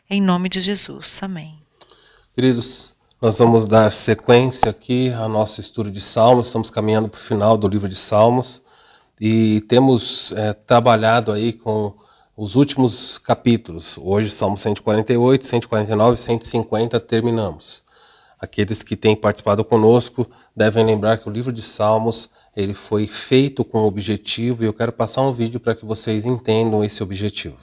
Em nome de Jesus. Amém. Queridos, nós vamos dar sequência aqui ao nosso estudo de Salmos. Estamos caminhando para o final do livro de Salmos e temos trabalhado aí com os últimos capítulos. Hoje, Salmo 148, 149 e 150 terminamos. Aqueles que têm participado conosco devem lembrar que o livro de Salmos ele foi feito com um objetivo e eu quero passar um vídeo para que vocês entendam esse objetivo.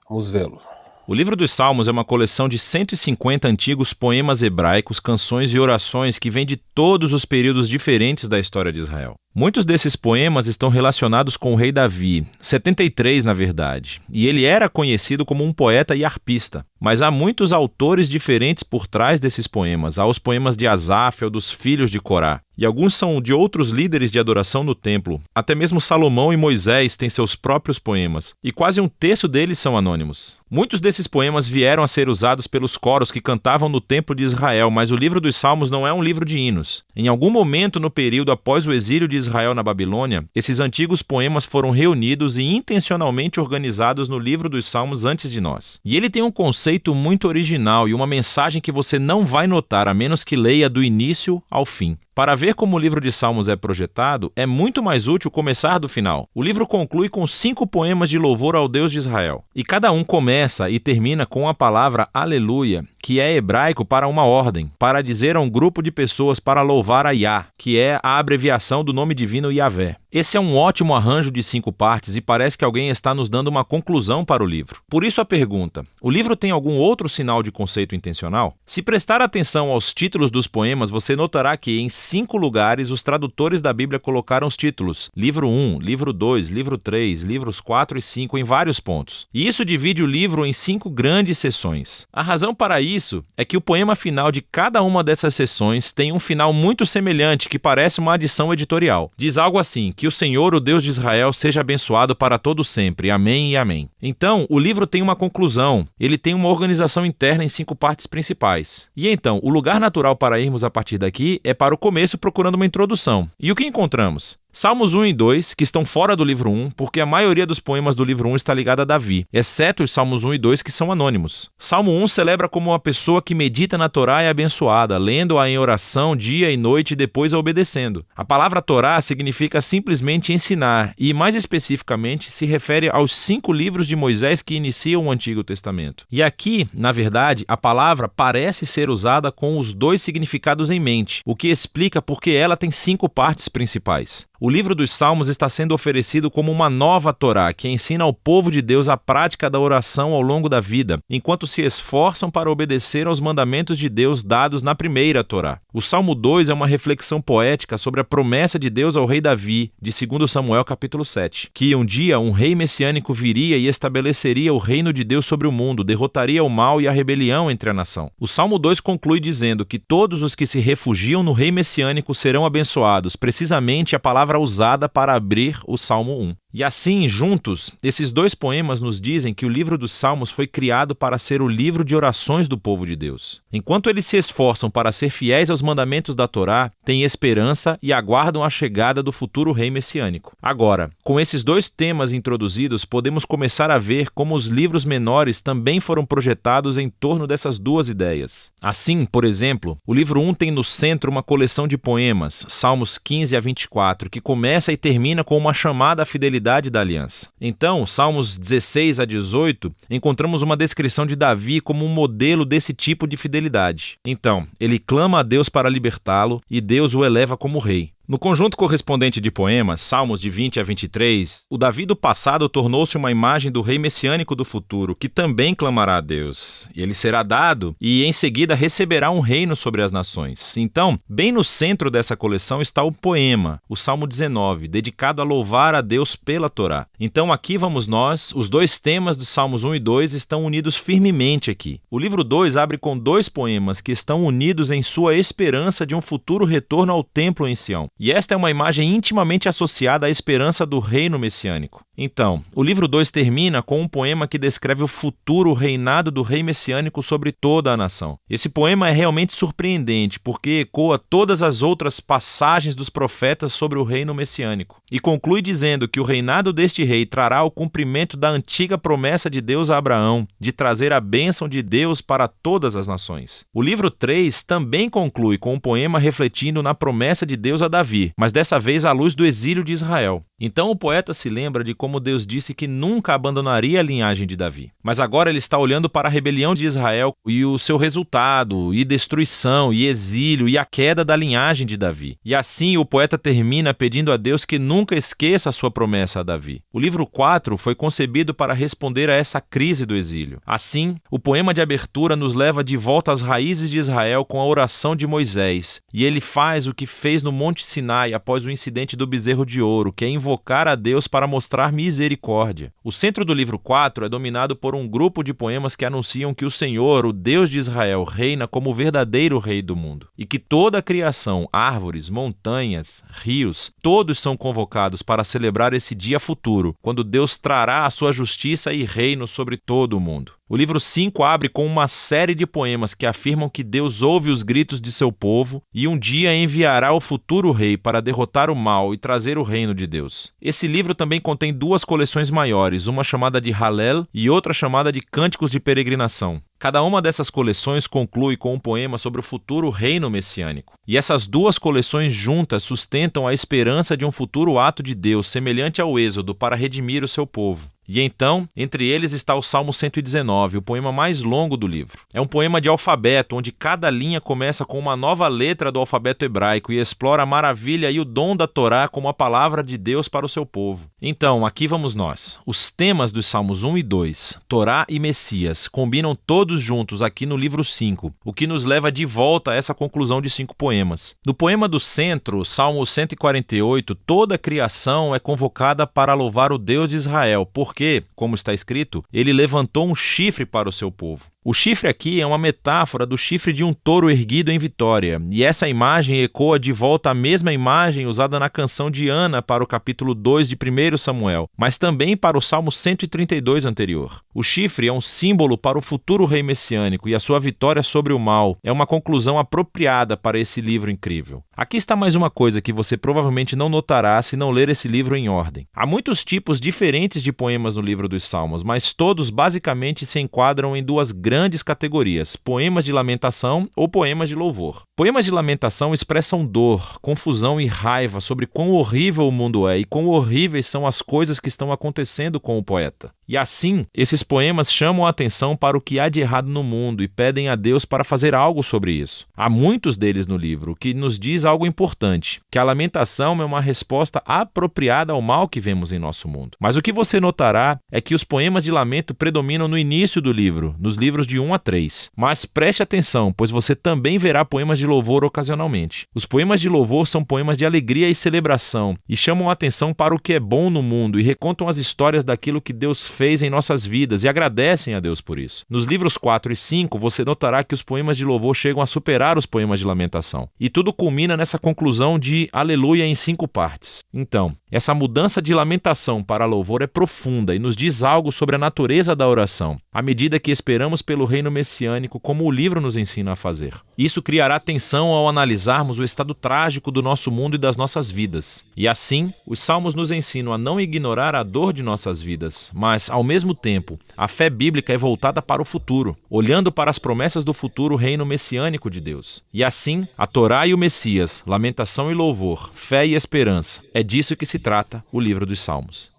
Vamos vê-lo. O livro dos Salmos é uma coleção de 150 antigos poemas hebraicos, canções e orações que vêm de todos os períodos diferentes da história de Israel. Muitos desses poemas estão relacionados com o rei Davi, 73 na verdade, e ele era conhecido como um poeta e arpista. Mas há muitos autores diferentes por trás desses poemas. Há os poemas de Asaf ou dos filhos de Corá, e alguns são de outros líderes de adoração no templo. Até mesmo Salomão e Moisés têm seus próprios poemas, e quase um terço deles são anônimos. Muitos desses poemas vieram a ser usados pelos coros que cantavam no templo de Israel, mas o livro dos Salmos não é um livro de hinos. Em algum momento no período após o exílio de Israel na Babilônia, esses antigos poemas foram reunidos e intencionalmente organizados no livro dos Salmos antes de nós. E ele tem um conceito muito original e uma mensagem que você não vai notar a menos que leia do início ao fim. Para ver como o livro de Salmos é projetado, é muito mais útil começar do final. O livro conclui com 5 poemas de louvor ao Deus de Israel. E cada um começa e termina com a palavra Aleluia, que é hebraico para uma ordem, para dizer a um grupo de pessoas para louvar a Yah, que é a abreviação do nome divino Yahvé. Esse é um ótimo arranjo de 5 partes e parece que alguém está nos dando uma conclusão para o livro. Por isso a pergunta, o livro tem algum outro sinal de conceito intencional? Se prestar atenção aos títulos dos poemas, você notará que em 5 lugares os tradutores da Bíblia colocaram os títulos Livro 1, Livro 2, Livro 3, Livros 4 e 5 em vários pontos. E isso divide o livro em 5 grandes seções. A razão para isso é que o poema final de cada uma dessas seções tem um final muito semelhante que parece uma adição editorial. Diz algo assim, que o Senhor, o Deus de Israel, seja abençoado para todo sempre. Amém e amém. Então, o livro tem uma conclusão, ele tem uma organização interna em 5 partes principais. E então, o lugar natural para irmos a partir daqui é para o começo procurando uma introdução. E o que encontramos? Salmos 1 e 2, que estão fora do livro 1, porque a maioria dos poemas do livro 1 está ligada a Davi, exceto os Salmos 1 e 2, que são anônimos. Salmo 1 celebra como uma pessoa que medita na Torá é abençoada, lendo-a em oração dia e noite e depois a obedecendo. A palavra Torá significa simplesmente ensinar, e mais especificamente se refere aos 5 livros de Moisés que iniciam o Antigo Testamento. E aqui, na verdade, a palavra parece ser usada com os 2 significados em mente, o que explica porque ela tem 5 partes principais. O livro dos Salmos está sendo oferecido como uma nova Torá, que ensina ao povo de Deus a prática da oração ao longo da vida, enquanto se esforçam para obedecer aos mandamentos de Deus dados na primeira Torá. O Salmo 2 é uma reflexão poética sobre a promessa de Deus ao rei Davi, de 2 Samuel capítulo 7, que um dia um rei messiânico viria e estabeleceria o reino de Deus sobre o mundo, derrotaria o mal e a rebelião entre a nação. O Salmo 2 conclui dizendo que todos os que se refugiam no rei messiânico serão abençoados, precisamente a palavra usada para abrir o Salmo 1. E assim, juntos, esses 2 poemas nos dizem que o livro dos Salmos foi criado para ser o livro de orações do povo de Deus. Enquanto eles se esforçam para ser fiéis aos mandamentos da Torá, têm esperança e aguardam a chegada do futuro rei messiânico. Agora, com esses 2 temas introduzidos, podemos começar a ver como os livros menores também foram projetados em torno dessas 2 ideias. Assim, por exemplo, o livro 1 tem no centro uma coleção de poemas, Salmos 15 a 24, que começa e termina com uma chamada à fidelidade da aliança. Então, Salmos 16 a 18, encontramos uma descrição de Davi como um modelo desse tipo de fidelidade. Então, ele clama a Deus para libertá-lo e Deus o eleva como rei. No conjunto correspondente de poemas, Salmos de 20 a 23, o Davi do passado tornou-se uma imagem do rei messiânico do futuro, que também clamará a Deus. Ele será dado e, em seguida, receberá um reino sobre as nações. Então, bem no centro dessa coleção está o poema, o Salmo 19, dedicado a louvar a Deus pela Torá. Então, aqui vamos nós, os 2 temas dos Salmos 1 e 2 estão unidos firmemente aqui. O livro 2 abre com 2 poemas que estão unidos em sua esperança de um futuro retorno ao templo em Sião. E esta é uma imagem intimamente associada à esperança do reino messiânico. Então, o livro 2 termina com um poema que descreve o futuro reinado do rei messiânico sobre toda a nação. Esse poema é realmente surpreendente, porque ecoa todas as outras passagens dos profetas sobre o reino messiânico, e conclui dizendo que o reinado deste rei trará o cumprimento da antiga promessa de Deus a Abraão, de trazer a bênção de Deus para todas as nações. O livro 3 também conclui com um poema refletindo na promessa de Deus a Davi, mas dessa vez à luz do exílio de Israel. Então o poeta se lembra de como Deus disse que nunca abandonaria a linhagem de Davi. Mas agora ele está olhando para a rebelião de Israel e o seu resultado, e destruição, e exílio, e a queda da linhagem de Davi. E assim o poeta termina pedindo a Deus que nunca esqueça a sua promessa a Davi. O livro 4 foi concebido para responder a essa crise do exílio. Assim, o poema de abertura nos leva de volta às raízes de Israel com a oração de Moisés, e ele faz o que fez no Monte Sinai após o incidente do bezerro de ouro, que é invocar a Deus para mostrar misericórdia. O centro do livro 4 é dominado por um grupo de poemas que anunciam que o Senhor, o Deus de Israel, reina como o verdadeiro rei do mundo, e que toda a criação, árvores, montanhas, rios, todos são convocados para celebrar esse dia futuro, quando Deus trará a sua justiça e reino sobre todo o mundo. O livro 5 abre com uma série de poemas que afirmam que Deus ouve os gritos de seu povo e um dia enviará o futuro rei para derrotar o mal e trazer o reino de Deus. Esse livro também contém duas coleções maiores, uma chamada de Hallel e outra chamada de Cânticos de Peregrinação. Cada uma dessas coleções conclui com um poema sobre o futuro reino messiânico. E essas duas coleções juntas sustentam a esperança de um futuro ato de Deus semelhante ao Êxodo para redimir o seu povo. E então, entre eles está o Salmo 119, o poema mais longo do livro. É um poema de alfabeto, onde cada linha começa com uma nova letra do alfabeto hebraico e explora a maravilha e o dom da Torá como a palavra de Deus para o seu povo. Então, aqui vamos nós. Os temas dos Salmos 1 e 2, Torá e Messias, combinam todos juntos aqui no livro 5, o que nos leva de volta a essa conclusão de 5 poemas. No poema do centro, Salmo 148, toda a criação é convocada para louvar o Deus de Israel, porque, como está escrito, ele levantou um chifre para o seu povo. O chifre aqui é uma metáfora do chifre de um touro erguido em vitória, e essa imagem ecoa de volta a mesma imagem usada na canção de Ana para o capítulo 2 de 1 Samuel, mas também para o Salmo 132 anterior. O chifre é um símbolo para o futuro rei messiânico e a sua vitória sobre o mal é uma conclusão apropriada para esse livro incrível. Aqui está mais uma coisa que você provavelmente não notará se não ler esse livro em ordem. Há muitos tipos diferentes de poemas no livro dos Salmos, mas todos basicamente se enquadram em duas grandes categorias: poemas de lamentação ou poemas de louvor. Poemas de lamentação expressam dor, confusão e raiva sobre quão horrível o mundo é e quão horríveis são as coisas que estão acontecendo com o poeta. E assim, esses poemas chamam a atenção para o que há de errado no mundo e pedem a Deus para fazer algo sobre isso. Há muitos deles no livro, o que nos diz algo importante, que a lamentação é uma resposta apropriada ao mal que vemos em nosso mundo. Mas o que você notará é que os poemas de lamento predominam no início do livro, nos livros de 1 a 3. Mas preste atenção, pois você também verá poemas de louvor ocasionalmente. Os poemas de louvor são poemas de alegria e celebração, e chamam a atenção para o que é bom no mundo e recontam as histórias daquilo que Deus fez em nossas vidas e agradecem a Deus por isso. Nos livros 4 e 5, você notará que os poemas de louvor chegam a superar os poemas de lamentação. E tudo culmina nessa conclusão de aleluia em 5 partes. Então, essa mudança de lamentação para louvor é profunda e nos diz algo sobre a natureza da oração, à medida que esperamos pelo reino messiânico, como o livro nos ensina a fazer. Isso criará tensão ao analisarmos o estado trágico do nosso mundo e das nossas vidas. E assim, os salmos nos ensinam a não ignorar a dor de nossas vidas, mas, ao mesmo tempo, a fé bíblica é voltada para o futuro, olhando para as promessas do futuro reino messiânico de Deus. E assim, a Torá e o Messias, lamentação e louvor, fé e esperança, é disso que se trata o livro dos Salmos.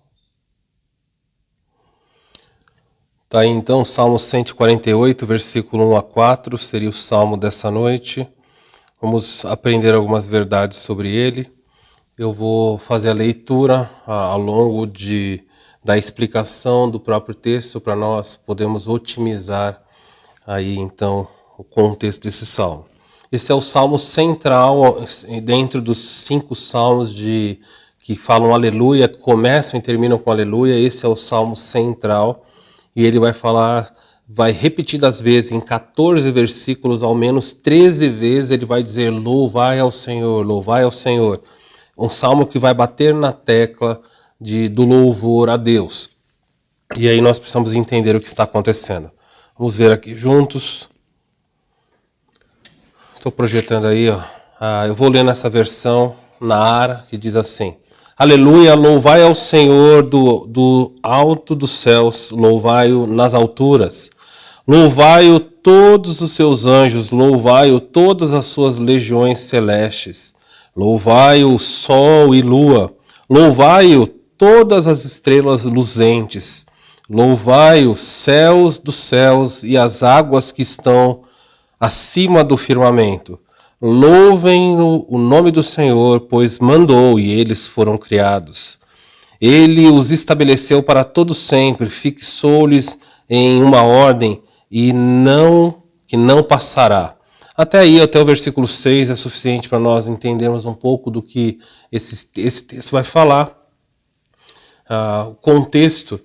Tá aí então, Salmo 148, versículo 1 a 4, seria o salmo dessa noite. Vamos aprender algumas verdades sobre ele. Eu vou fazer a leitura ao longo da explicação do próprio texto para nós podermos otimizar aí então o contexto desse salmo. Esse é o salmo central dentro dos 5 salmos que falam aleluia, começam e terminam com aleluia. Esse é o salmo central. E ele vai repetidas vezes, em 14 versículos, ao menos 13 vezes, ele vai dizer louvai ao Senhor, louvai ao Senhor. Um salmo que vai bater na tecla do louvor a Deus. E aí nós precisamos entender o que está acontecendo. Vamos ver aqui juntos. Estou projetando aí, ó. Eu vou ler nessa versão, na Ara, que diz assim: Aleluia, louvai ao Senhor do alto dos céus, louvai-o nas alturas. Louvai-o todos os seus anjos, louvai-o todas as suas legiões celestes. Louvai-o sol e lua, louvai-o todas as estrelas luzentes. Louvai os céus dos céus e as águas que estão acima do firmamento. Louvem o nome do Senhor, pois mandou e eles foram criados. Ele os estabeleceu para todo sempre, fixou-lhes em uma ordem que não passará. Até aí, até o versículo 6 é suficiente para nós entendermos um pouco do que esse texto vai falar. O contexto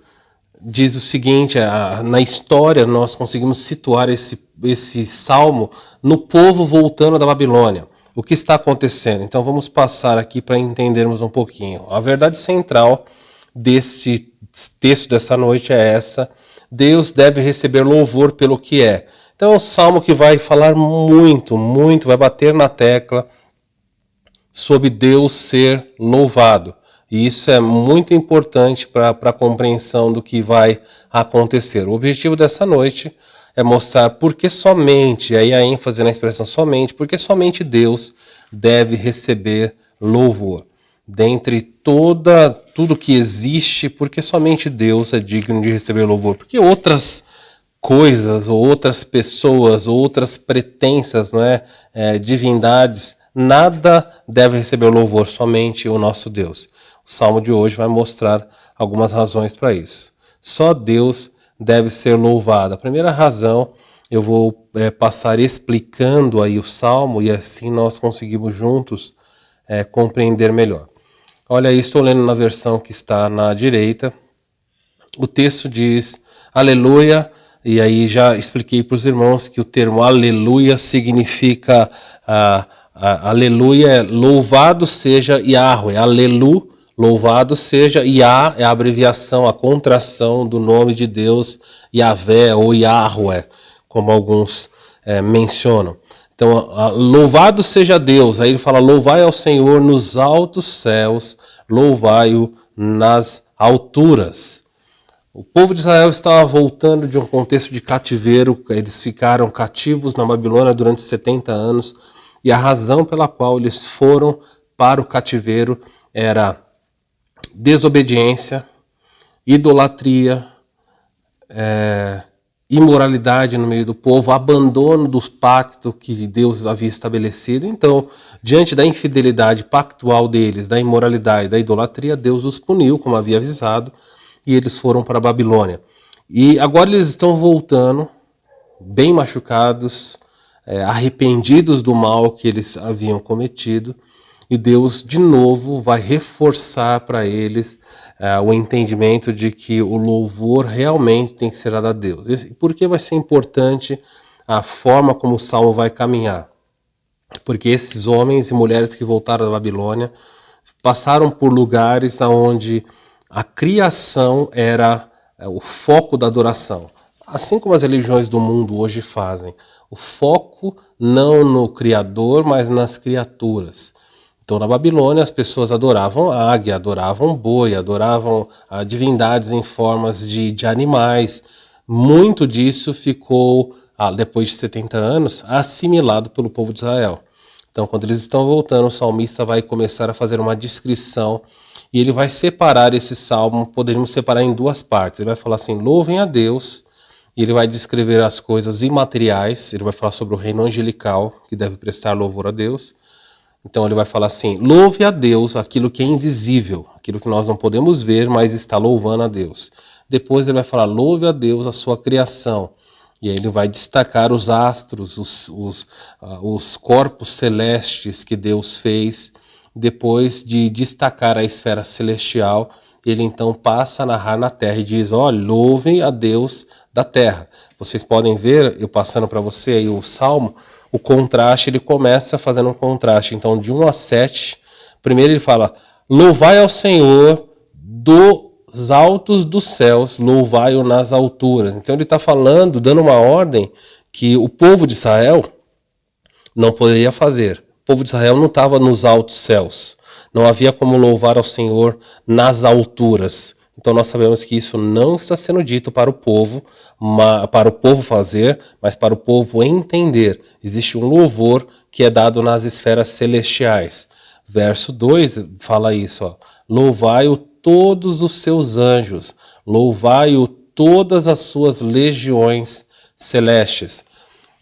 diz o seguinte: na história nós conseguimos situar esse salmo no povo voltando da Babilônia. O que está acontecendo? Então vamos passar aqui para entendermos um pouquinho. A verdade central desse texto dessa noite é essa: Deus deve receber louvor pelo que é. Então é um salmo que vai falar muito, vai bater na tecla sobre Deus ser louvado. E isso é muito importante para a compreensão do que vai acontecer. O objetivo dessa noite é mostrar por que somente, aí a ênfase na expressão somente, porque somente Deus deve receber louvor. Dentre tudo que existe, porque somente Deus é digno de receber louvor. Porque outras coisas, ou outras pessoas, ou outras pretensas, divindades, nada deve receber louvor, somente o nosso Deus. O Salmo de hoje vai mostrar algumas razões para isso. Só Deus deve ser louvado. A primeira razão, eu vou passar explicando aí o Salmo, e assim nós conseguimos juntos compreender melhor. Olha aí, estou lendo na versão que está na direita. O texto diz: Aleluia. E aí já expliquei para os irmãos que o termo aleluia significa aleluia é louvado seja Yahweh, alelu, louvado seja, Yah é a abreviação, a contração do nome de Deus, Yahvé ou Yahweh, como alguns mencionam. Então, louvado seja Deus, aí ele fala: louvai ao Senhor nos altos céus, louvai-o nas alturas. O povo de Israel estava voltando de um contexto de cativeiro, eles ficaram cativos na Babilônia durante 70 anos, e a razão pela qual eles foram para o cativeiro era desobediência, idolatria, imoralidade no meio do povo, abandono dos pactos que Deus havia estabelecido. Então, diante da infidelidade pactual deles, da imoralidade, da idolatria, Deus os puniu, como havia avisado, e eles foram para a Babilônia. E agora eles estão voltando, bem machucados, arrependidos do mal que eles haviam cometido, e Deus de novo vai reforçar para eles o entendimento de que o louvor realmente tem que ser dado a Deus. E por que vai ser importante a forma como o Salmo vai caminhar? Porque esses homens e mulheres que voltaram da Babilônia passaram por lugares onde a criação era o foco da adoração. Assim como as religiões do mundo hoje fazem. O foco não no Criador, mas nas criaturas. Então, na Babilônia, as pessoas adoravam águia, adoravam boi, adoravam divindades em formas de animais. Muito disso ficou, depois de 70 anos, assimilado pelo povo de Israel. Então, quando eles estão voltando, o salmista vai começar a fazer uma descrição e ele vai separar esse salmo, poderíamos separar em duas partes. Ele vai falar assim: louvem a Deus, e ele vai descrever as coisas imateriais, ele vai falar sobre o reino angelical, que deve prestar louvor a Deus. Então ele vai falar assim: louve a Deus aquilo que é invisível, aquilo que nós não podemos ver, mas está louvando a Deus. Depois ele vai falar: louve a Deus a sua criação. E aí ele vai destacar os astros, os corpos celestes que Deus fez. Depois de destacar a esfera celestial, ele então passa a narrar na terra e diz: louvem a Deus da terra. Vocês podem ver, eu passando para você aí o Salmo, o contraste, ele começa fazendo um contraste. Então, de 1 a 7, primeiro ele fala: louvai ao Senhor dos altos dos céus, louvai-o nas alturas. Então ele está falando, dando uma ordem que o povo de Israel não poderia fazer. O povo de Israel não estava nos altos céus. Não havia como louvar ao Senhor nas alturas. Então nós sabemos que isso não está sendo dito para o povo fazer, mas para o povo entender. Existe um louvor que é dado nas esferas celestiais. Verso 2 fala isso, ó. Louvai-o todos os seus anjos, louvai-o todas as suas legiões celestes.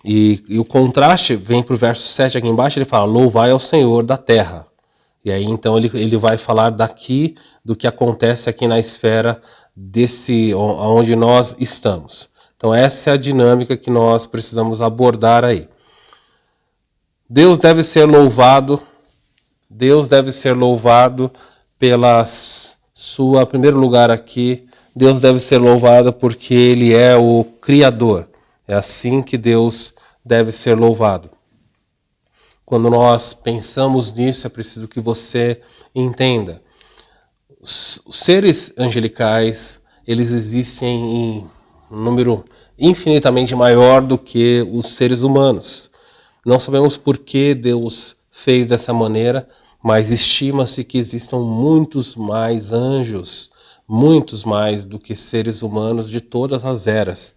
E o contraste vem para o verso 7 aqui embaixo, ele fala, louvai ao Senhor da terra. E aí então ele vai falar daqui do que acontece aqui na esfera onde nós estamos. Então essa é a dinâmica que nós precisamos abordar aí. Deus deve ser louvado pela sua, em primeiro lugar aqui, Deus deve ser louvado porque Ele é o Criador. É assim que Deus deve ser louvado. Quando nós pensamos nisso, é preciso que você entenda. Os seres angelicais, eles existem em um número infinitamente maior do que os seres humanos. Não sabemos por que Deus fez dessa maneira, mas estima-se que existam muitos mais anjos, muitos mais do que seres humanos de todas as eras.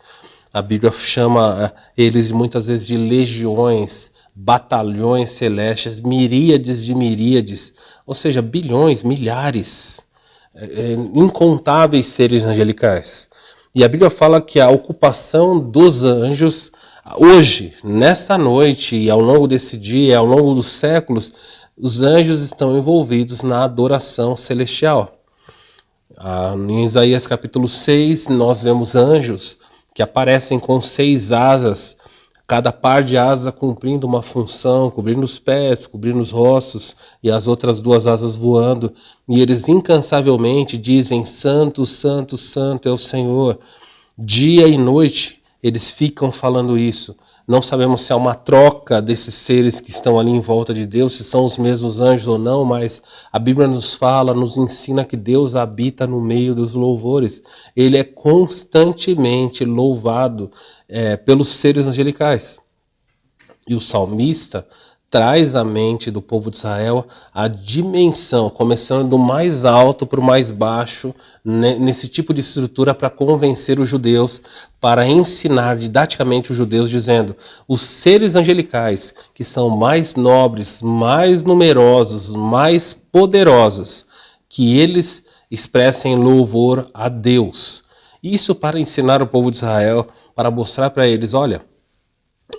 A Bíblia chama eles muitas vezes de legiões, batalhões celestes, miríades de miríades, ou seja, bilhões, milhares, incontáveis seres angelicais. E a Bíblia fala que a ocupação dos anjos, hoje, nesta noite e ao longo desse dia, ao longo dos séculos, os anjos estão envolvidos na adoração celestial. Em Isaías capítulo 6, nós vemos anjos que aparecem com 6 asas, cada par de asas cumprindo uma função, cobrindo os pés, cobrindo os rostos, e as outras 2 asas voando, e eles incansavelmente dizem, Santo, Santo, Santo é o Senhor. Dia e noite eles ficam falando isso. Não sabemos se é uma troca desses seres que estão ali em volta de Deus, se são os mesmos anjos ou não, mas a Bíblia nos fala, nos ensina que Deus habita no meio dos louvores. Ele é constantemente louvado pelos seres angelicais. E o salmista traz à mente do povo de Israel a dimensão, começando do mais alto para o mais baixo, nesse tipo de estrutura para convencer os judeus, para ensinar didaticamente os judeus, dizendo, os seres angelicais, que são mais nobres, mais numerosos, mais poderosos, que eles expressem louvor a Deus. Isso para ensinar o povo de Israel, para mostrar para eles, olha,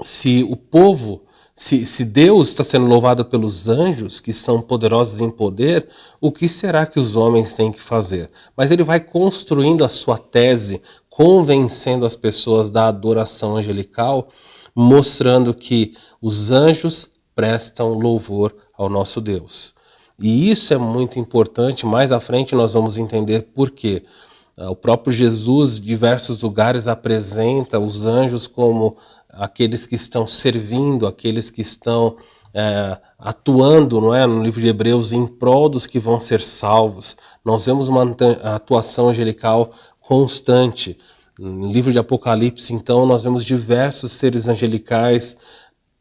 se Deus está sendo louvado pelos anjos, que são poderosos em poder, o que será que os homens têm que fazer? Mas ele vai construindo a sua tese, convencendo as pessoas da adoração angelical, mostrando que os anjos prestam louvor ao nosso Deus. E isso é muito importante, mais à frente nós vamos entender por quê. O próprio Jesus, em diversos lugares, apresenta os anjos como aqueles que estão servindo, aqueles que estão atuando, não é, no livro de Hebreus, em prol dos que vão ser salvos. Nós vemos uma atuação angelical constante. No livro de Apocalipse, então, nós vemos diversos seres angelicais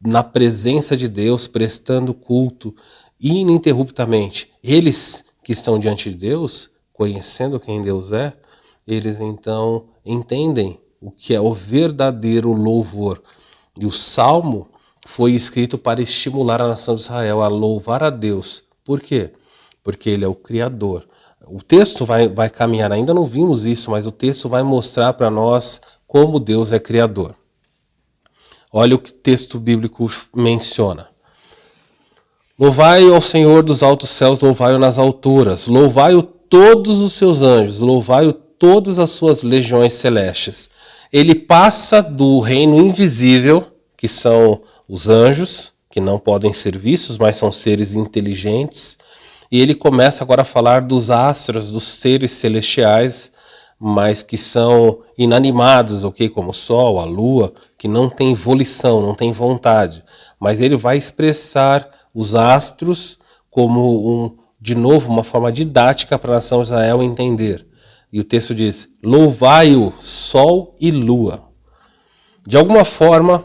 na presença de Deus, prestando culto ininterruptamente. Eles que estão diante de Deus, conhecendo quem Deus é, eles então entendem o que é o verdadeiro louvor. E o Salmo foi escrito para estimular a nação de Israel a louvar a Deus. Por quê? Porque Ele é o Criador. O texto vai caminhar, ainda não vimos isso, mas o texto vai mostrar para nós como Deus é Criador. Olha o que o texto bíblico menciona. Louvai ao Senhor dos altos céus, louvai-o nas alturas, louvai-o todos os seus anjos, louvai-o todas as suas legiões celestes. Ele passa do reino invisível, que são os anjos, que não podem ser vistos, mas são seres inteligentes, e ele começa agora a falar dos astros, dos seres celestiais, mas que são inanimados, ok? Como o Sol, a Lua, que não tem volição, não tem vontade. Mas ele vai expressar os astros como de novo, uma forma didática para a nação de Israel entender. E o texto diz: louvai-o, sol e lua. De alguma forma,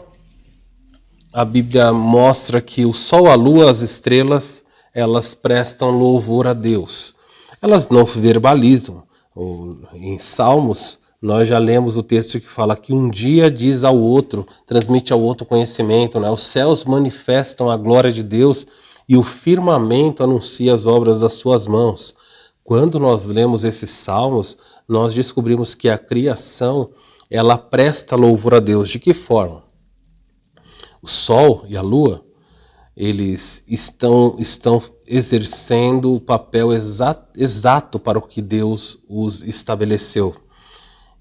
a Bíblia mostra que o sol, a lua, as estrelas, elas prestam louvor a Deus. Elas não verbalizam. Em Salmos, nós já lemos o texto que fala que um dia diz ao outro, transmite ao outro conhecimento, né? Os céus manifestam a glória de Deus e o firmamento anuncia as obras das suas mãos. Quando nós lemos esses salmos, nós descobrimos que a criação, ela presta louvor a Deus. De que forma? O sol e a lua, eles estão exercendo o papel exato para o que Deus os estabeleceu.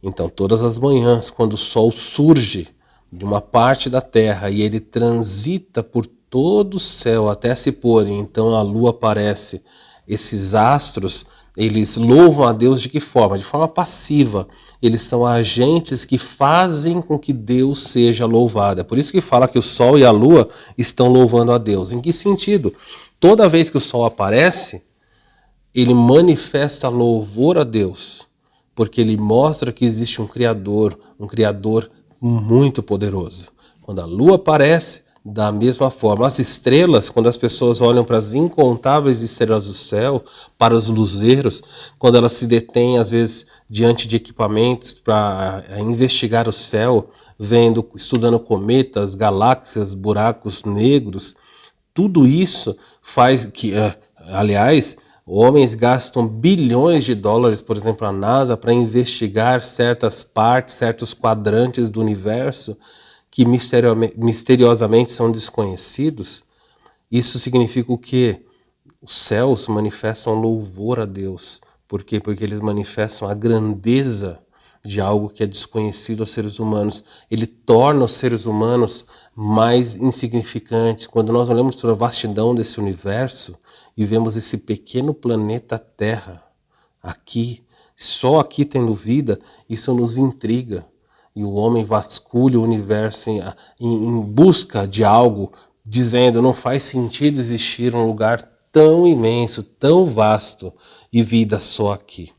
Então, todas as manhãs, quando o sol surge de uma parte da terra e ele transita por todo o céu até se pôr, então a lua aparece, esses astros, eles louvam a Deus de que forma? De forma passiva. Eles são agentes que fazem com que Deus seja louvado. É por isso que fala que o sol e a lua estão louvando a Deus. Em que sentido? Toda vez que o sol aparece, ele manifesta louvor a Deus, porque ele mostra que existe um Criador muito poderoso. Quando a lua aparece, da mesma forma, as estrelas, quando as pessoas olham para as incontáveis estrelas do céu, para os luzeiros, quando elas se detêm, às vezes, diante de equipamentos para investigar o céu, estudando cometas, galáxias, buracos negros, tudo isso faz que, aliás, homens gastam bilhões de dólares, por exemplo, a NASA, para investigar certas partes, certos quadrantes do universo, que misteriosamente são desconhecidos. Isso significa o quê? Os céus manifestam louvor a Deus. Por quê? Porque eles manifestam a grandeza de algo que é desconhecido aos seres humanos. Ele torna os seres humanos mais insignificantes. Quando nós olhamos para a vastidão desse universo e vemos esse pequeno planeta Terra, aqui, só aqui tendo vida, isso nos intriga. E o homem vasculha o universo em busca de algo, dizendo: não faz sentido existir um lugar tão imenso, tão vasto, e vida só aqui.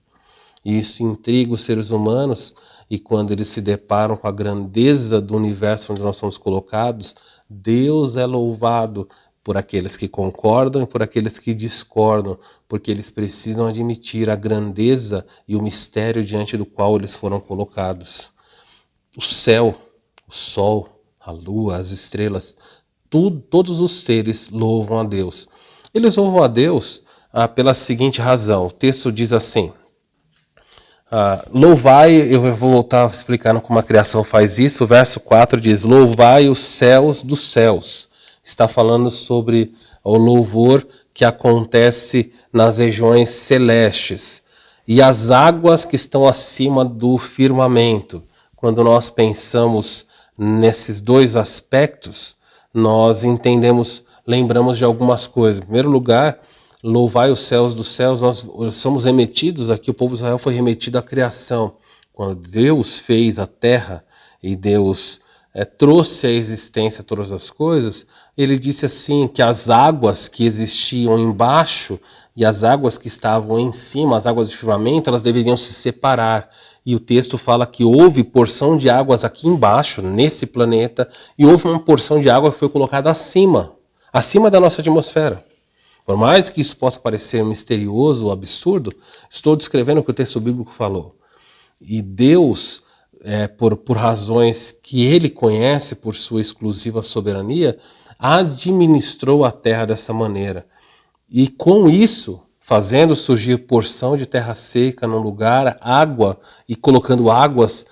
E isso intriga os seres humanos, e quando eles se deparam com a grandeza do universo onde nós somos colocados, Deus é louvado por aqueles que concordam e por aqueles que discordam, porque eles precisam admitir a grandeza e o mistério diante do qual eles foram colocados. O céu, o sol, a lua, as estrelas, todos os seres louvam a Deus. Eles louvam a Deus pela seguinte razão. O texto diz assim: louvai, eu vou voltar explicando como a criação faz isso. O verso 4 diz: louvai os céus dos céus. Está falando sobre o louvor que acontece nas regiões celestes. E as águas que estão acima do firmamento. Quando nós pensamos nesses dois aspectos, nós lembramos de algumas coisas. Em primeiro lugar, louvai os céus dos céus, nós somos remetidos aqui, o povo de Israel foi remetido à criação. Quando Deus fez a terra e Deus trouxe à existência todas as coisas, ele disse assim, que as águas que existiam embaixo e as águas que estavam em cima, as águas de firmamento, elas deveriam se separar. E o texto fala que houve porção de águas aqui embaixo, nesse planeta, e houve uma porção de água que foi colocada acima da nossa atmosfera. Por mais que isso possa parecer misterioso ou absurdo, estou descrevendo o que o texto bíblico falou. E Deus, por razões que ele conhece, por sua exclusiva soberania, administrou a terra dessa maneira. E com isso, fazendo surgir porção de terra seca num lugar, água, e colocando águas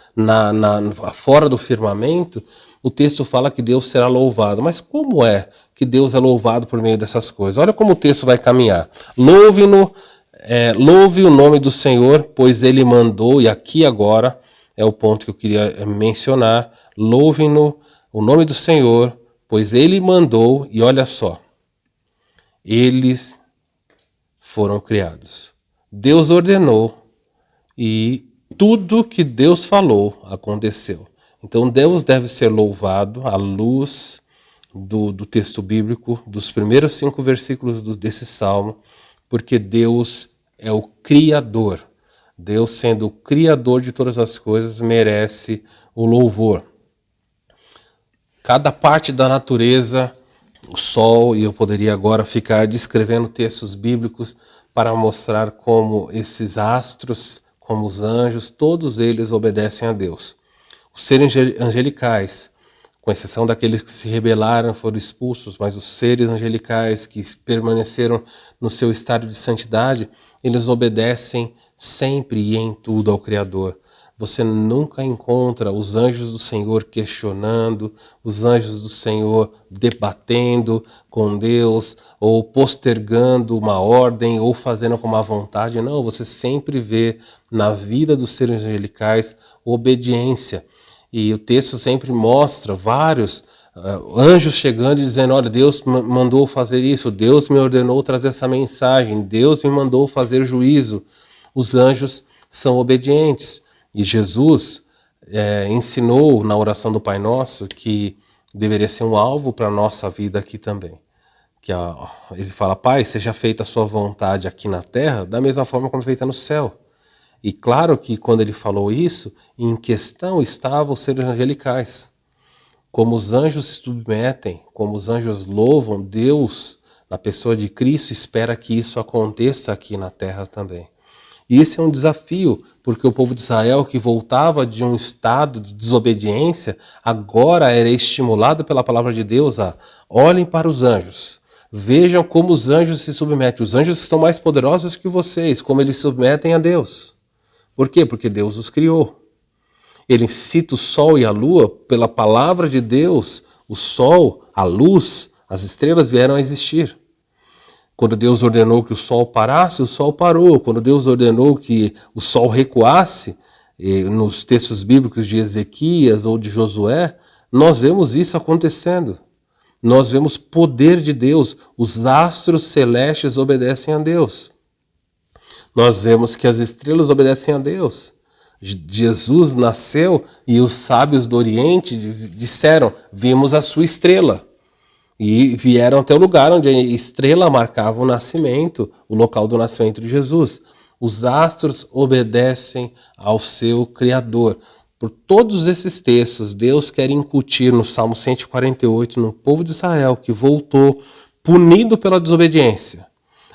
fora do firmamento, o texto fala que Deus será louvado. Mas como é que Deus é louvado por meio dessas coisas? Olha como o texto vai caminhar. Louve o nome do Senhor, pois Ele mandou, e aqui agora é o ponto que eu queria mencionar, louve o nome do Senhor, pois Ele mandou, e olha só, eles foram criados. Deus ordenou e tudo que Deus falou aconteceu. Então Deus deve ser louvado à luz do texto bíblico, dos primeiros 5 versículos desse salmo, porque Deus é o Criador. Deus, sendo o Criador de todas as coisas, merece o louvor. Cada parte da natureza, o sol, e eu poderia agora ficar descrevendo textos bíblicos para mostrar como esses astros, como os anjos, todos eles obedecem a Deus. Os seres angelicais, com exceção daqueles que se rebelaram, foram expulsos, mas os seres angelicais que permaneceram no seu estado de santidade, eles obedecem sempre e em tudo ao Criador. Você nunca encontra os anjos do Senhor questionando, os anjos do Senhor debatendo com Deus, ou postergando uma ordem, ou fazendo com má vontade. Não, você sempre vê na vida dos seres angelicais obediência. E o texto sempre mostra vários anjos chegando e dizendo, olha, Deus mandou fazer isso, Deus me ordenou trazer essa mensagem, Deus me mandou fazer juízo. Os anjos são obedientes. E Jesus ensinou na oração do Pai Nosso que deveria ser um alvo para a nossa vida aqui também. Ele fala, Pai, seja feita a sua vontade aqui na terra, da mesma forma como é feita no céu. E claro que quando ele falou isso, em questão estavam os seres angelicais. Como os anjos se submetem, como os anjos louvam, Deus, na pessoa de Cristo, espera que isso aconteça aqui na terra também. E esse é um desafio, porque o povo de Israel, que voltava de um estado de desobediência, agora era estimulado pela palavra de Deus a olhem para os anjos, vejam como os anjos se submetem. Os anjos estão mais poderosos que vocês, como eles se submetem a Deus. Por quê? Porque Deus os criou. Ele cita o sol e a lua, pela palavra de Deus, o sol, a luz, as estrelas vieram a existir. Quando Deus ordenou que o sol parasse, o sol parou. Quando Deus ordenou que o sol recuasse, nos textos bíblicos de Ezequias ou de Josué, nós vemos isso acontecendo. Nós vemos poder de Deus. Os astros celestes obedecem a Deus. Nós vemos que as estrelas obedecem a Deus. Jesus nasceu e os sábios do Oriente disseram, vimos a sua estrela. E vieram até o lugar onde a estrela marcava o nascimento, o local do nascimento de Jesus. Os astros obedecem ao seu Criador. Por todos esses textos, Deus quer incutir no Salmo 148, no povo de Israel, que voltou punido pela desobediência,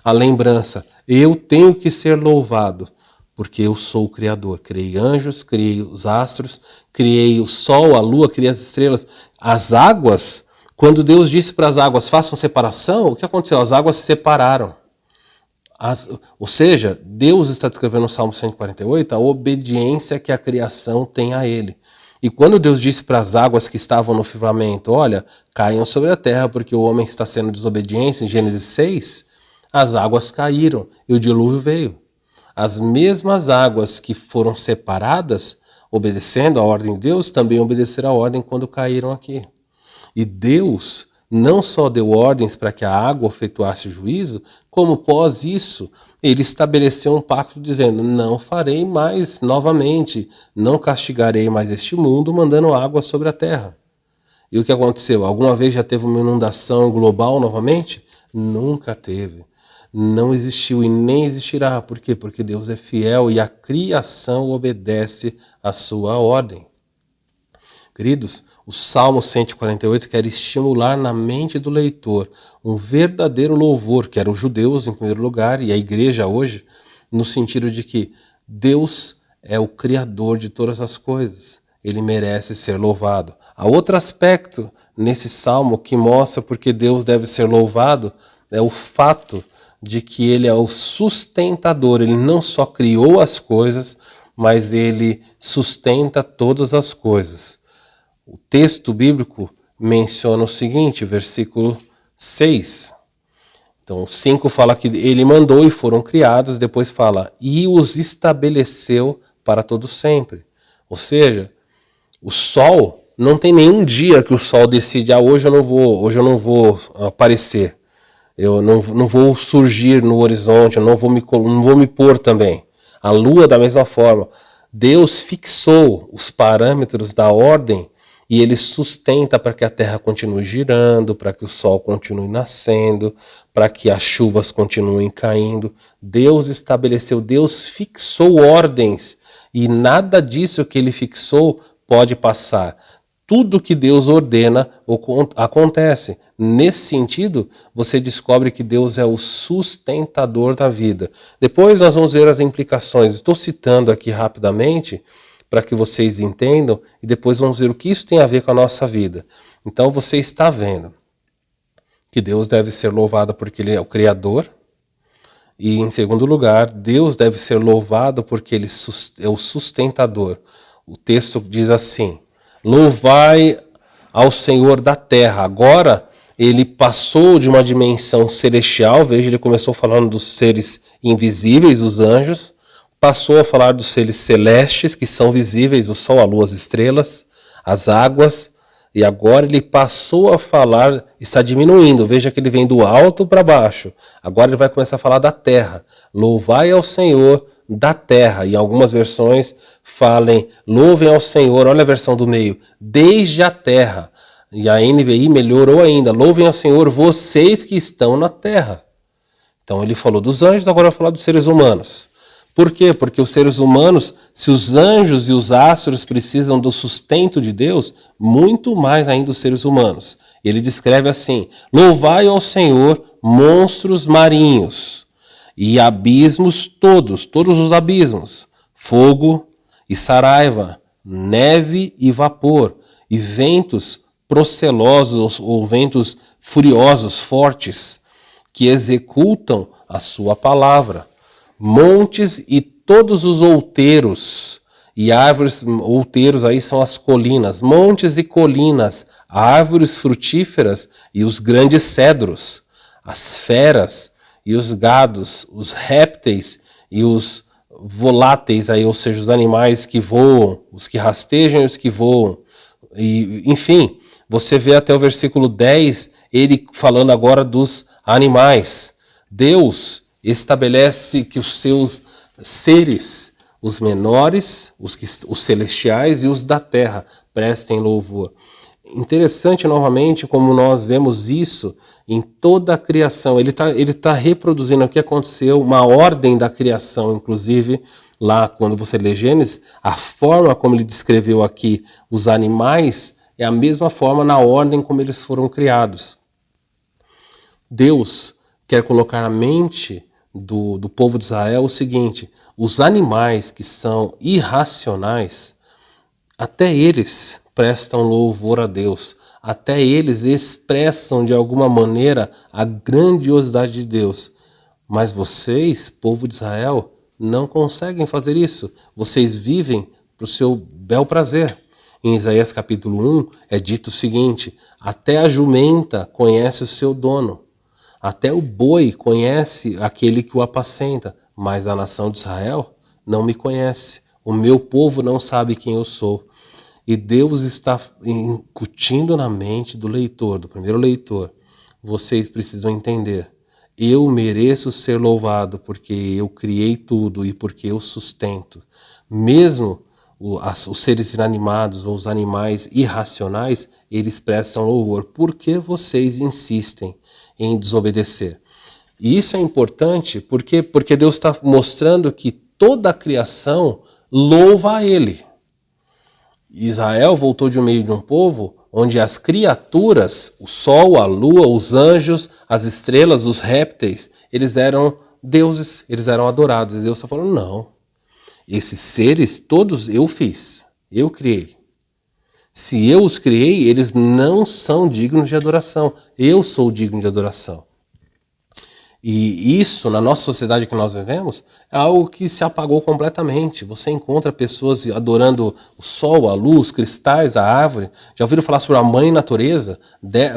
a lembrança, eu tenho que ser louvado, porque eu sou o Criador. Criei anjos, criei os astros, criei o sol, a lua, criei as estrelas, as águas. Quando Deus disse para as águas, façam separação, o que aconteceu? As águas se separaram. Ou seja, Deus está descrevendo no Salmo 148 a obediência que a criação tem a Ele. E quando Deus disse para as águas que estavam no firmamento, olha, caiam sobre a terra porque o homem está sendo desobediente, em Gênesis 6, as águas caíram e o dilúvio veio. As mesmas águas que foram separadas, obedecendo a ordem de Deus, também obedeceram a ordem quando caíram aqui. E Deus não só deu ordens para que a água efetuasse o juízo, como após isso, ele estabeleceu um pacto dizendo, não farei mais novamente, não castigarei mais este mundo, mandando água sobre a terra. E o que aconteceu? Alguma vez já teve uma inundação global novamente? Nunca teve. Não existiu e nem existirá. Por quê? Porque Deus é fiel e a criação obedece à sua ordem. Queridos, o Salmo 148 quer estimular na mente do leitor um verdadeiro louvor, que eram os judeus em primeiro lugar e a igreja hoje, no sentido de que Deus é o Criador de todas as coisas. Ele merece ser louvado. Há outro aspecto nesse Salmo que mostra porque Deus deve ser louvado, é o fato de que Ele é o sustentador. Ele não só criou as coisas, mas Ele sustenta todas as coisas. O texto bíblico menciona o seguinte, versículo 6. Então, o 5 fala que ele mandou e foram criados, depois fala, e os estabeleceu para todo sempre. Ou seja, o sol, não tem nenhum dia que o sol decide, hoje eu não vou aparecer, eu não vou surgir no horizonte, eu não vou me pôr também. A lua da mesma forma. Deus fixou os parâmetros da ordem e ele sustenta para que a terra continue girando, para que o sol continue nascendo, para que as chuvas continuem caindo. Deus estabeleceu, Deus fixou ordens, e nada disso que ele fixou pode passar. Tudo que Deus ordena acontece. Nesse sentido, você descobre que Deus é o sustentador da vida. Depois nós vamos ver as implicações. Estou citando aqui rapidamente para que vocês entendam e depois vamos ver o que isso tem a ver com a nossa vida. Então você está vendo que Deus deve ser louvado porque Ele é o Criador. E em segundo lugar, Deus deve ser louvado porque Ele é o sustentador. O texto diz assim: louvai ao Senhor da terra. Agora ele passou de uma dimensão celestial, veja, ele começou falando dos seres invisíveis, os anjos, passou a falar dos seres celestes, que são visíveis, o sol, a lua, as estrelas, as águas, e agora ele passou a falar, está diminuindo, veja que ele vem do alto para baixo, agora ele vai começar a falar da terra. Louvai ao Senhor da terra, e algumas versões falem, louvem ao Senhor, olha a versão do meio, desde a terra. E a NVI melhorou ainda, louvem ao Senhor vocês que estão na terra. Então ele falou dos anjos, agora vai falar dos seres humanos. Por quê? Porque os seres humanos, se os anjos e os astros precisam do sustento de Deus, muito mais ainda os seres humanos. Ele descreve assim: louvai ao Senhor monstros marinhos e abismos todos os abismos, fogo e saraiva, neve e vapor, e ventos procelosos ou ventos furiosos, fortes, que executam a sua palavra. Montes e todos os outeiros, e árvores, outeiros aí são as colinas, montes e colinas, árvores frutíferas e os grandes cedros, as feras e os gados, os répteis e os voláteis, aí, ou seja, os animais que voam, os que rastejam e os que voam, e, enfim, você vê até o versículo 10, ele falando agora dos animais. Deus estabelece que os seus seres, os menores, os celestiais e os da terra, prestem louvor. Interessante novamente como nós vemos isso em toda a criação. Ele tá reproduzindo o que aconteceu, uma ordem da criação, inclusive, lá quando você lê Gênesis, a forma como ele descreveu aqui os animais é a mesma forma na ordem como eles foram criados. Deus quer colocar na mente do povo de Israel o seguinte: os animais que são irracionais, até eles prestam louvor a Deus, até eles expressam de alguma maneira a grandiosidade de Deus. Mas vocês, povo de Israel, não conseguem fazer isso. Vocês vivem para o seu bel prazer. Em Isaías capítulo 1 é dito o seguinte: até a jumenta conhece o seu dono, até o boi conhece aquele que o apacenta, mas a nação de Israel não me conhece, o meu povo não sabe quem eu sou. E Deus está incutindo na mente do leitor, do primeiro leitor: vocês precisam entender, eu mereço ser louvado porque eu criei tudo e porque eu sustento. Mesmo os seres inanimados ou os animais irracionais, eles prestam louvor. Por que vocês insistem em desobedecer? E isso é importante porque Deus está mostrando que toda a criação louva a Ele. Israel voltou de meio de um povo onde as criaturas, o sol, a lua, os anjos, as estrelas, os répteis, eles eram deuses, eles eram adorados. E Deus está falando, não. Esses seres todos eu fiz, eu criei. Se eu os criei, eles não são dignos de adoração. Eu sou digno de adoração. E isso, na nossa sociedade que nós vivemos, é algo que se apagou completamente. Você encontra pessoas adorando o sol, a luz, cristais, a árvore. Já ouviram falar sobre a mãe natureza?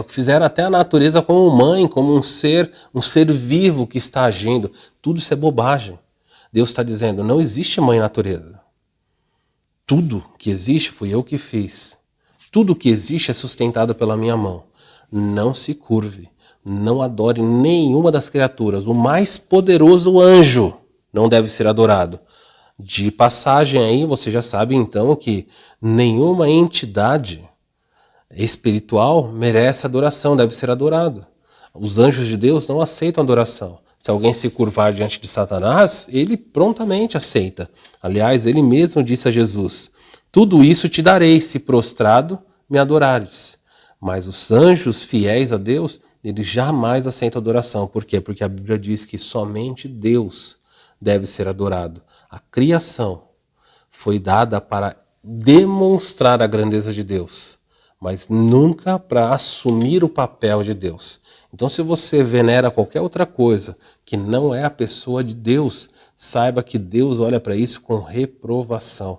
Fizeram até a natureza como mãe, como um ser vivo que está agindo. Tudo isso é bobagem. Deus está dizendo, não existe mãe natureza. Tudo que existe fui eu que fiz. Tudo que existe é sustentado pela minha mão. Não se curve, não adore nenhuma das criaturas. O mais poderoso anjo não deve ser adorado. De passagem aí, você já sabe então que nenhuma entidade espiritual merece adoração, deve ser adorado. Os anjos de Deus não aceitam adoração. Se alguém se curvar diante de Satanás, ele prontamente aceita. Aliás, ele mesmo disse a Jesus: tudo isso te darei se prostrado me adorares. Mas os anjos fiéis a Deus, eles jamais aceitam adoração. Por quê? Porque a Bíblia diz que somente Deus deve ser adorado. A criação foi dada para demonstrar a grandeza de Deus, mas nunca para assumir o papel de Deus. Então, se você venera qualquer outra coisa que não é a pessoa de Deus, saiba que Deus olha para isso com reprovação.